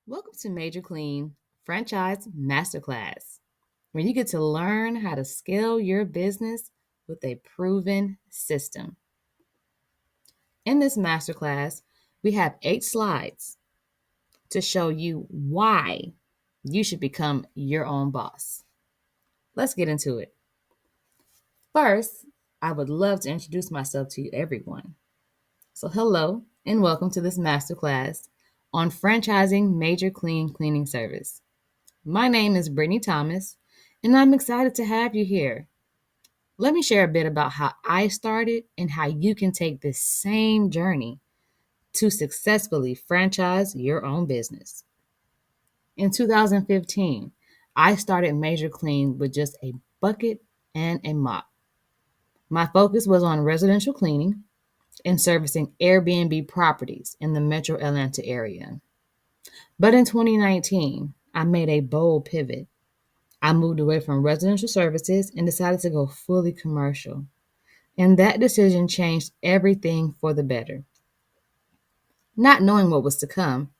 Welcome to MaJur Klean Franchise MasterClass, where you get to learn how to scale your business with a proven system. In this masterclass, we have 8 slides to show you why you should become your own boss. Let's get into it. First, I would love to introduce myself to everyone. So, hello and welcome to this masterclass on franchising MaJur Klean cleaning service. My name is Brittany Thomas, and I'm excited to have you here. Let me share a bit about how I started and how you can take this same journey to successfully franchise your own business. In 2015, I started MaJur Klean with just a bucket and a mop. My focus was on residential cleaning and servicing Airbnb properties in the metro Atlanta area. But in 2019, I made a bold pivot. I moved away from residential services and decided to go fully commercial. And that decision changed everything for the better. Not knowing what was to come,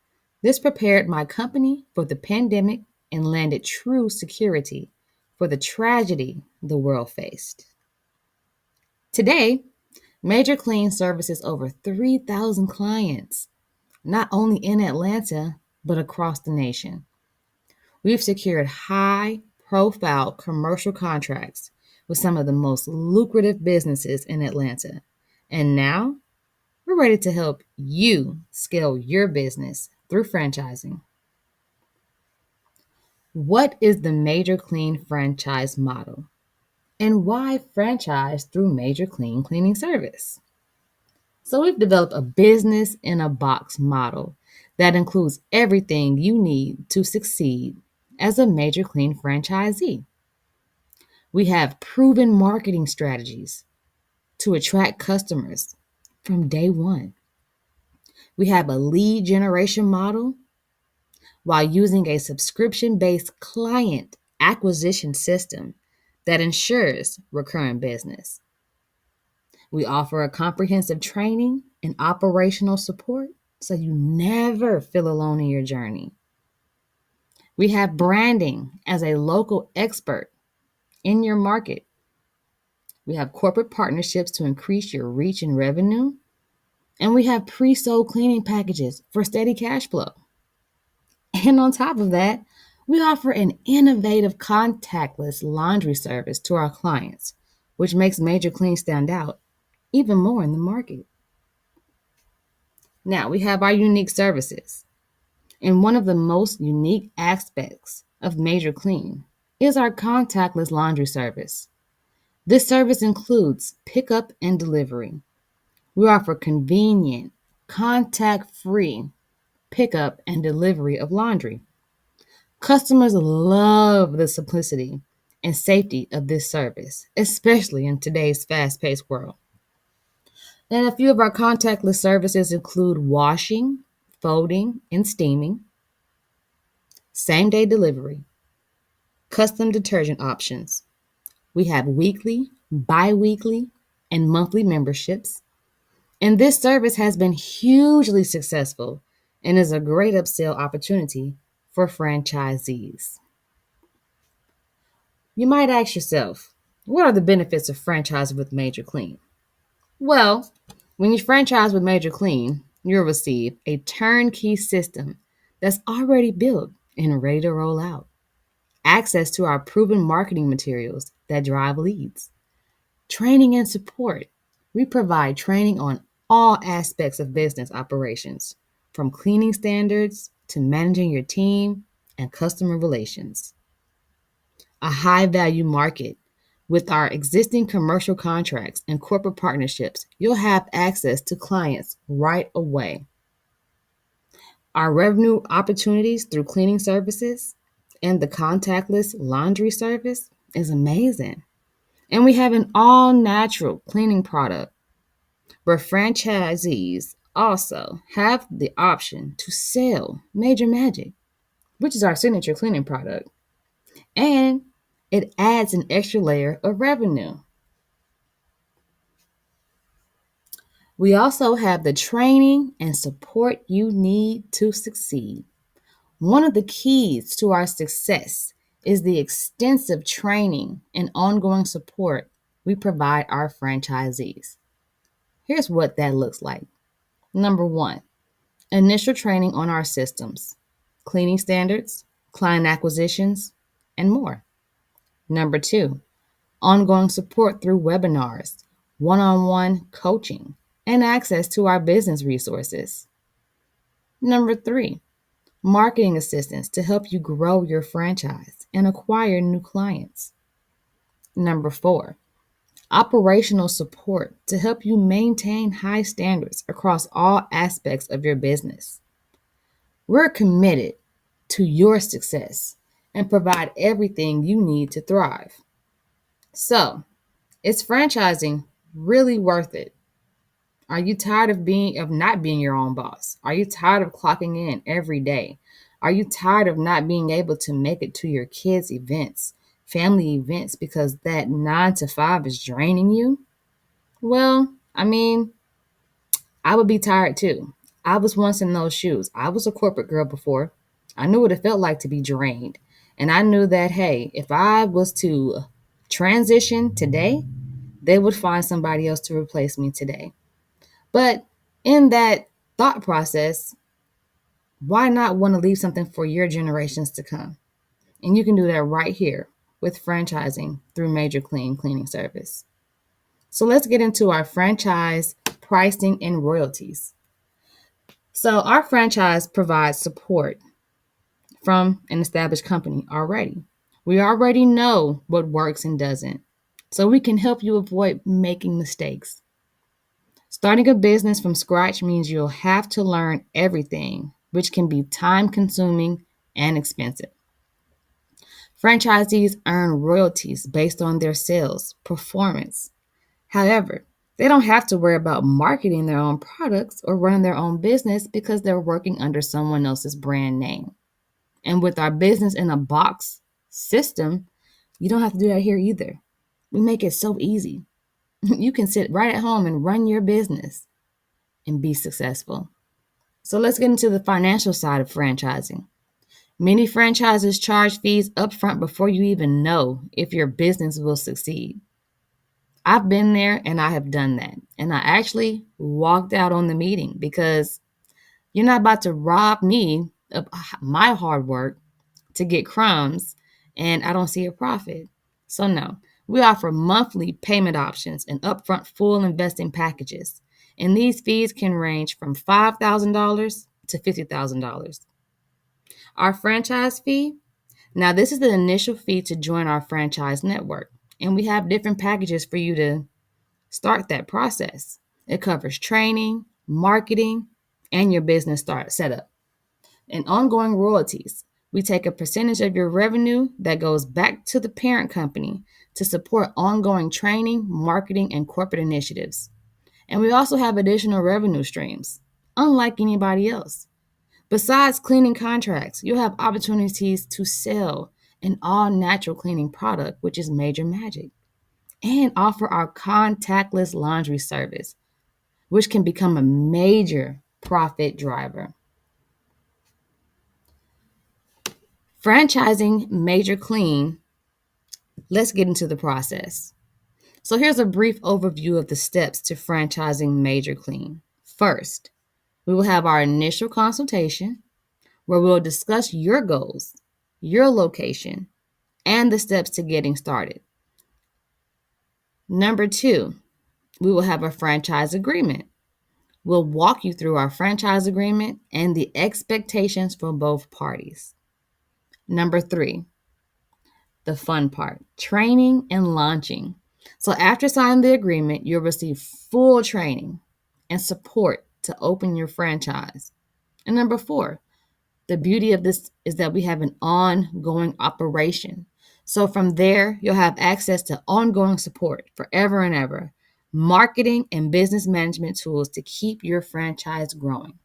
this prepared my company for the pandemic and landed true security for the tragedy the world faced. Today, MaJur Klean services over 3,000 clients, not only in Atlanta, but across the nation. We've secured high profile commercial contracts with some of the most lucrative businesses in Atlanta. And now we're ready to help you scale your business through franchising. What is the MaJur Klean franchise model? And why franchise through MaJur Klean cleaning service? So, we've developed a business in a box model that includes everything you need to succeed as a MaJur Klean franchisee. We have proven marketing strategies to attract customers from day one. We have a lead generation model while using a subscription based client acquisition system that ensures recurring business. We offer a comprehensive training and operational support so you never feel alone in your journey. We have branding as a local expert in your market. We have corporate partnerships to increase your reach and revenue. And we have pre sold cleaning packages for steady cash flow. And on top of that, we offer an innovative contactless laundry service to our clients, which makes MaJur Klean stand out even more in the market. Now, we have our unique services. And one of the most unique aspects of MaJur Klean is our contactless laundry service. This service includes pickup and delivery. We offer convenient, contact free pickup and delivery of laundry. Customers love the simplicity and safety of this service, especially in today's fast paced world. And a few of our contactless services include washing, folding, and steaming, same day delivery, custom detergent options. We have weekly, bi weekly, and monthly memberships. And this service has been hugely successful and is a great upsell opportunity for franchisees. You might ask yourself, what are the benefits of franchising with MaJur Klean? Well, when you franchise with MaJur Klean, you'll receive a turnkey system that's already built and ready to roll out, access to our proven marketing materials that drive leads, training and support. We provide training on all aspects of business operations, from cleaning standards to managing your team and customer relations. A high value market. With our existing commercial contracts and corporate partnerships, you'll have access to clients right away. Our revenue opportunities through cleaning services and the contactless laundry service is amazing. And we have an all natural cleaning product where franchisees also have the option to sell Major Magic, which is our signature cleaning product. And it adds an extra layer of revenue. We also have the training and support you need to succeed. One of the keys to our success is the extensive training and ongoing support we provide our franchisees. Here's what that looks like. Number one, initial training on our systems, cleaning standards, client acquisitions, and more. Number two, ongoing support through webinars, one on one coaching, and access to our business resources. Number three, marketing assistance to help you grow your franchise and acquire new clients. Number four, operational support to help you maintain high standards across all aspects of your business. We're committed to your success and provide everything you need to thrive. So, is franchising really worth it? Are you tired of not being your own boss? Are you tired of clocking in every day? Are you tired of not being able to make it to your kids' events, family events because that 9 to 5 is draining you? Well, I would be tired too. I was once in those shoes. I was a corporate girl before. I knew what it felt like to be drained. And I knew that, hey, if I was to transition today, they would find somebody else to replace me today. But in that thought process, why not want to leave something for your generations to come? And you can do that right here with franchising through MaJur Klean cleaning service. So let's get into our franchise pricing and royalties. So our franchise provides support from an established company already. We already know what works and doesn't. So we can help you avoid making mistakes. Starting a business from scratch means you'll have to learn everything, which can be time consuming and expensive. Franchisees earn royalties based on their sales performance. However, they don't have to worry about marketing their own products or running their own business because they're working under someone else's brand name. And with our business in a box system, you don't have to do that here either. We make it so easy. You can sit right at home and run your business and be successful. So let's get into the financial side of franchising. Many franchises charge fees upfront before you even know if your business will succeed. I've been there and I have done that. And I actually walked out on the meeting because you're not about to rob me of my hard work to get crumbs and I don't see a profit. So, no, we offer monthly payment options and upfront full investing packages. And these fees can range from $5,000 to $50,000. Our franchise fee, now this is the initial fee to join our franchise network. And we have different packages for you to start that process. It covers training, marketing, and your business start setup. And ongoing royalties. We take a percentage of your revenue that goes back to the parent company to support ongoing training, marketing, and corporate initiatives. And we also have additional revenue streams, unlike anybody else. Besides cleaning contracts, you'll have opportunities to sell an all natural cleaning product, which is MaJur Magic, and offer our contactless laundry service, which can become a major profit driver. Franchising MaJur Klean, let's get into the process. So here's a brief overview of the steps to franchising MaJur Klean. First, we will have our initial consultation where we'll discuss your goals, your location, and the steps to getting started. Number two, we will have a franchise agreement. We'll walk you through our franchise agreement and the expectations for both parties. Number three, the fun part, training and launching. So after signing the agreement, you'll receive full training and support to open your franchise. And number four, the beauty of this is that we have an ongoing operation. So from there, you'll have access to ongoing support forever and ever, marketing and business management tools to keep your franchise growing.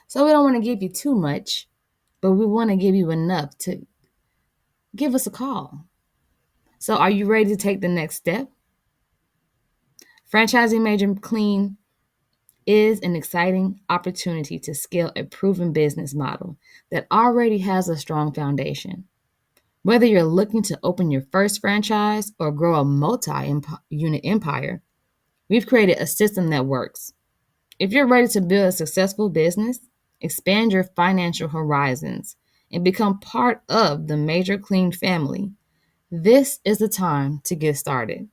So we don't want to give you too much, but we want to give you enough to give us a call. So are you ready to take the next step? Franchising MaJur Klean is an exciting opportunity to scale a proven business model that already has a strong foundation. Whether you're looking to open your first franchise or grow a multi unit empire, we've created a system that works. If you're ready to build a successful business, expand your financial horizons, and become part of the MaJur Klean family, this is the time to get started.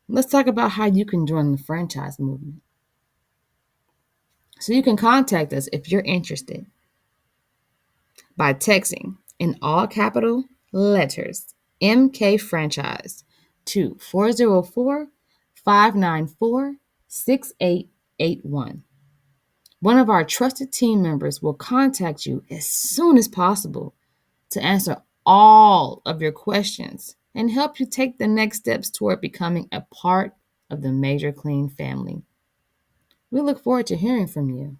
Let's talk about how you can join the franchise movement. So you can contact us if you're interested by texting in all capital letters MK Franchise to 404 594 6881. One of our trusted team members will contact you as soon as possible to answer all of your questions and help you take the next steps toward becoming a part of the MaJur Klean family. We look forward to hearing from you.